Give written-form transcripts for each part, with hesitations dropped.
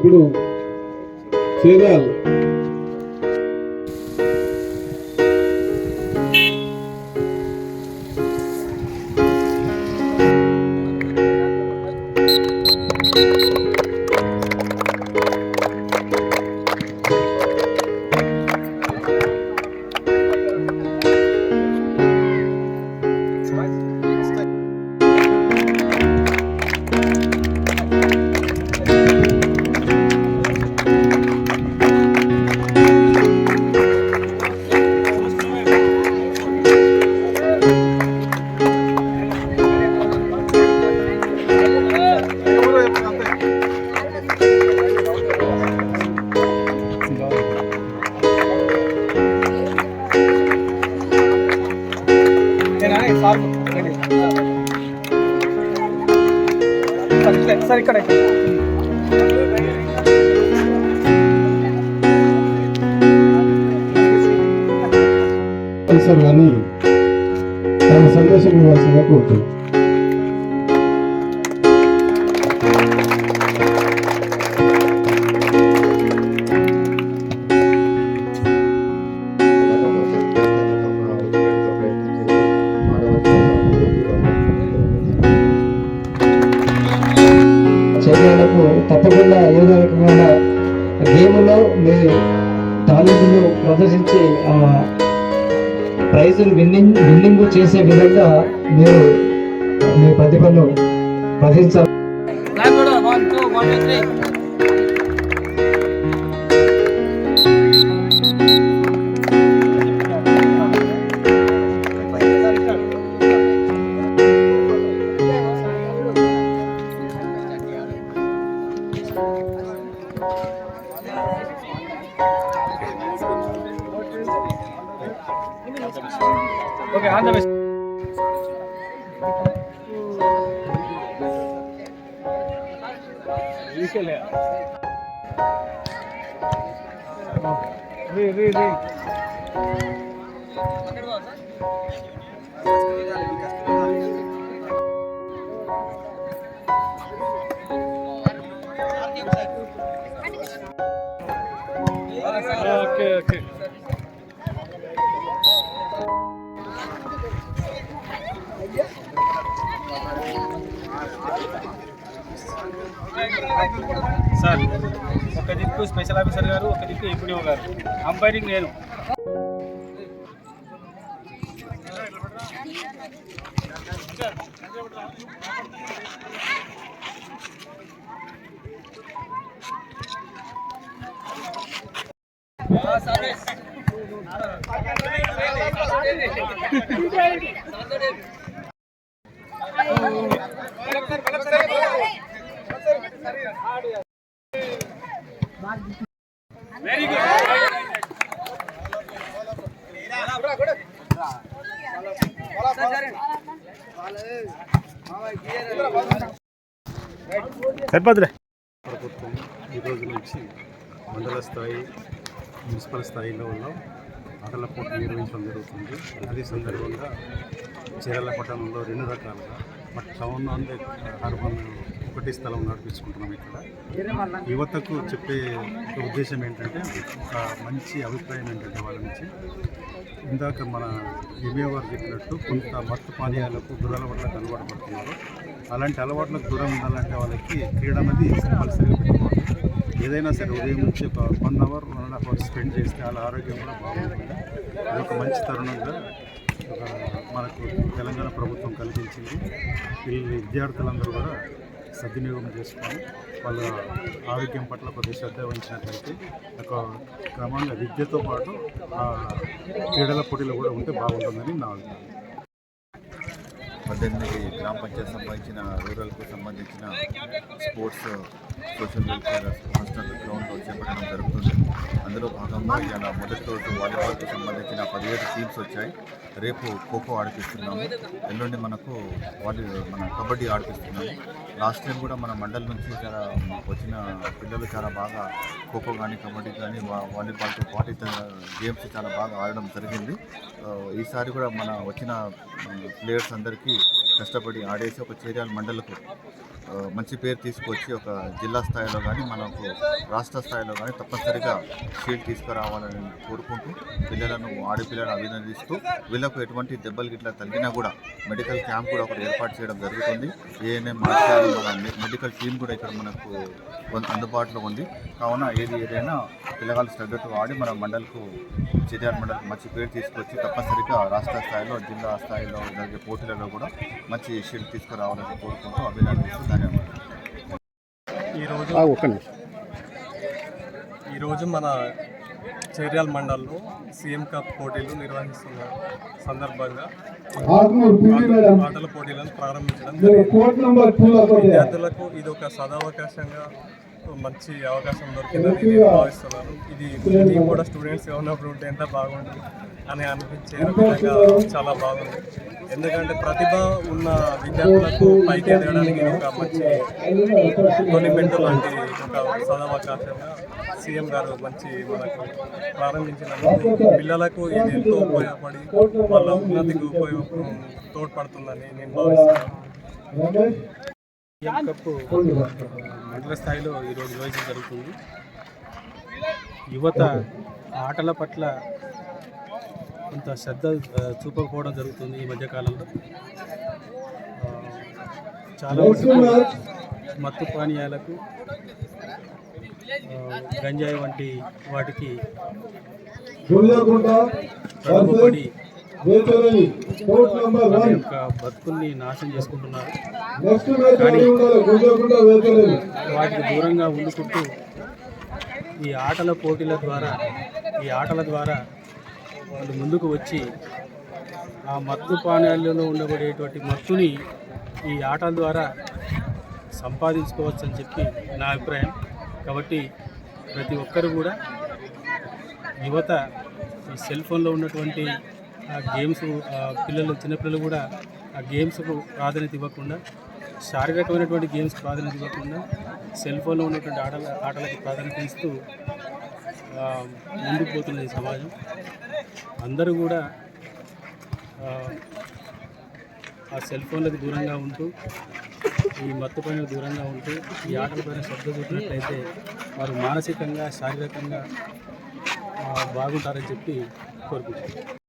ఇప్పుడు చేరాలి. సార్ ఇక్కడ కానీ తన సందేశం ఇవ్వాల్సిందిగా కోరుతుంది. చర్యలకు తప్పకుండా ఏదో రకమైన గేమ్లో మీ టాలెంట్ను ప్రదర్శించి ప్రైజులు విన్నింగ్ చేసే విధంగా మీరు మీ ప్రతిభను ప్రదర్శించాలి. Okay, on the best. Okay. Sir ఒక దిక్కు స్పెషల్ ఆఫీసర్ గారు, ఒక దిక్కు ఎంపీడీఓ గారు, అంపైరింగ్ నేను. Very good. సరిపోతులే. ప్రభుత్వం ఈ రోజు నుంచి మండల స్థాయి, మున్సిపల్ స్థాయిలో ఆటల పోటీ నిర్వహించడం జరుగుతుంది. అదే సందర్భంగా చీరాల పట్టణంలో 2 రకాలుగా టౌన్ అండ్ అర్బన్ ఒకటి స్థలం నడిపించుకుంటున్నాం. ఇక్కడ యువతకు చెప్పే ఉద్దేశం ఏంటంటే, ఒక మంచి అభిప్రాయం ఏంటంటే వాళ్ళ నుంచి, ఇందాక మన ఎంఏ వారు చెప్పినట్టు కొంత మత్తు పానీయాలకు దురలవాట్లకు అలవాటు పడుతున్నారు. అలాంటి అలవాట్లకు దూరం ఉండాలంటే వాళ్ళకి క్రీడ అనేది కంపల్సరీగా పెట్టుకోవాలి. ఏదైనా సరే ఉదయం నుంచి ఒక 1 అవర్ 1.5 అవర్స్ స్పెండ్ చేస్తే వాళ్ళ ఆరోగ్యం కూడా బాగుంటుంది. అది ఒక మంచి తరుణంగా మనకు తెలంగాణ ప్రభుత్వం కల్పించింది. విద్యార్థులందరూ కూడా సద్వినియోగం చేసుకొని వాళ్ళ ఆరోగ్యం పట్ల కొద్దిగా శ్రద్ధ వహించినట్లయితే ఒక క్రమంగా విద్యతో పాటు క్రీడల పోటీలు కూడా ఉంటే బాగుంటుందని నా అభిప్రాయం. 18 గ్రామ పంచాయతీ సంబంధించిన రూరల్కు సంబంధించిన స్పోర్ట్స్ సోషల్ వెల్ఫేర్ హాస్టల్ గ్రౌండ్లో చేపట్టడం జరుగుతుంది. అందులో భాగంగా ఇలా మొదటి రోజు వాలీబాల్కు సంబంధించిన 17 టీమ్స్ వచ్చాయి. రేపు ఖోఖో ఆడిపిస్తున్నాము, ఎల్లుండి మనకు మన కబడ్డీ ఆడిపిస్తున్నాము. లాస్ట్ టైం కూడా మన మండలి నుంచి వచ్చిన పిల్లలు చాలా బాగా ఖోఖో కానీ కబడ్డీ కానీ వాలీబాల్తో పాటు ఇతర గేమ్స్ చాలా బాగా ఆడడం జరిగింది. ఈసారి కూడా మన వచ్చిన ప్లేయర్స్ అందరికీ కష్టపడి ఆడేసి ఒక చేర్యాల మండలకు మంచి పేరు తీసుకొచ్చి ఒక జిల్లా స్థాయిలో కానీ మనకు రాష్ట్ర స్థాయిలో కానీ తప్పనిసరిగా షీల్డ్ తీసుకురావాలని కోరుకుంటూ పిల్లలను ఆడపిల్లలను అభినందిస్తూ వీళ్ళకు ఎటువంటి దెబ్బలు గిట్లా తగ్గినా కూడా మెడికల్ క్యాంప్ కూడా ఒకటి ఏర్పాటు చేయడం జరుగుతుంది. ఏఎన్ఎం మన మెడికల్ టీం కూడా ఇక్కడ మనకు అందుబాటులో ఉంది. కావున ఏదైనా పిల్లగాళ్ళు శ్రద్ధతో ఆడి మన మండలకు చిర్యాల మండలకు మంచి పేరు తీసుకొచ్చి తప్పనిసరిగా రాష్ట్ర స్థాయిలో జిల్లా స్థాయిలో జరిగే పోటీలలో కూడా మంచి షీల్డ్ తీసుకురావాలని కోరుకుంటూ అభినందిస్తూ ధన్యవాదాలు. ఈరోజు మన చేర్యాల మండలంలో సీఎం కప్ పోటీలు నిర్వహిస్తున్న సందర్భంగా ఆటల పోటీలను ప్రారంభించడం జరిగింది. విద్యార్థులకు ఇది ఒక సదవకాశంగా మంచి అవకాశం దొరికిందని నేను భావిస్తున్నాను. ఇది మేము కూడా స్టూడెంట్స్గా ఉన్నప్పుడు ఉంటే ఎంత బాగుంది అని అనిపించే విధంగా చాలా బాగుంది. ఎందుకంటే ప్రతిభ ఉన్న విద్యార్థులకు పైకి ఎదగడానికి ఒక మంచి టోర్నమెంట్ లాంటి ఒక సదవకాశంగా సీఎం గారు మంచి మనకు ప్రారంభించినందుకు పిల్లలకు ఇది ఎంతో ఉపయోగపడి వాళ్ళ ఉన్నతికి తోడ్పడుతుందని నేను భావిస్తున్నాను. సీఎం కప్ మండల స్థాయిలో ఈరోజు నిర్వహించడం జరుగుతుంది. యువత ఆటల పట్ల కొంత శ్రద్ధ చూపకపోవడం జరుగుతుంది ఈ మధ్యకాలంలో. చాలా మత్తు పానీయాలకు గంజాయి వంటి వాటికి ప్రలోభపడి వారి యొక్క బతుకుల్ని నాశనం చేసుకుంటున్నారు. కానీ వాటికి దూరంగా ఉండుకుంటూ ఈ ఆటల పోటీల ద్వారా వాళ్ళు ముందుకు వచ్చి ఆ మత్తు పానీయాలలో ఉండబడేటువంటి మత్తుని ఈ ఆటల ద్వారా సంపాదించుకోవచ్చు అని చెప్పి నా అభిప్రాయం. కాబట్టి ప్రతి ఒక్కరు కూడా యువత ఈ సెల్ ఫోన్లో ఉన్నటువంటి ఆ గేమ్స్ చిన్నపిల్లలు కూడా ఆ గేమ్స్కు ప్రాధాన్యత ఇవ్వకుండా, శారీరకమైనటువంటి గేమ్స్కి ప్రాధాన్యత ఇవ్వకుండా సెల్ ఫోన్లో ఉన్నటువంటి ఆటలకు ప్రాధాన్యత ఇస్తూ ముందుకు పోతున్నది సమాజం. అందరూ కూడా ఆ సెల్ ఫోన్లకు దూరంగా ఉంటూ, ఈ మత్తు పైన దూరంగా ఉంటూ ఈ ఆటలపైన శ్రద్ధ చూపినట్లయితే వారు మానసికంగా శారీరకంగా బాగుంటారని చెప్పి కోరుకుంటున్నాను.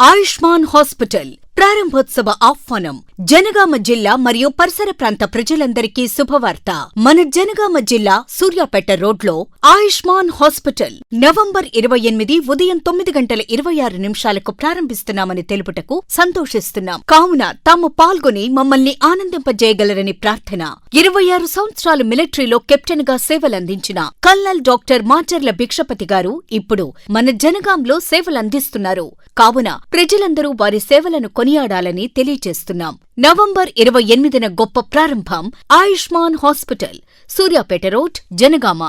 ఆయుష్మాన్ హాస్పిటల్ ప్రారంభోత్సవ ఆహ్వానం. జనగామ జిల్లా మరియు పరిసర ప్రాంత ప్రజలందరికీ శుభవార్త. మన జనగామ జిల్లా సూర్యాపేట రోడ్లో ఆయుష్మాన్ హాస్పిటల్ నవంబర్ 28 ఉదయం 9:26 ప్రారంభిస్తున్నామని తెలుపుటకు సంతోషిస్తున్నాం. కావున తాము పాల్గొని మమ్మల్ని ఆనందింపజేయగలరని ప్రార్థన. 26 సంవత్సరాలు మిలిటరీలో కెప్టెన్ గా సేవలందించిన కల్నల్ డాక్టర్ మాచర్ల భిక్షపతి గారు ఇప్పుడు మన జనగాంలో సేవలందిస్తున్నారు. కావున ప్రజలందరూ వారి సేవలను కొనియాడాలని తెలియజేస్తున్నాం. నవంబర్ 28న గొప్ప ప్రారంభం. Ayushman hospital, Suryapet road, Janagama.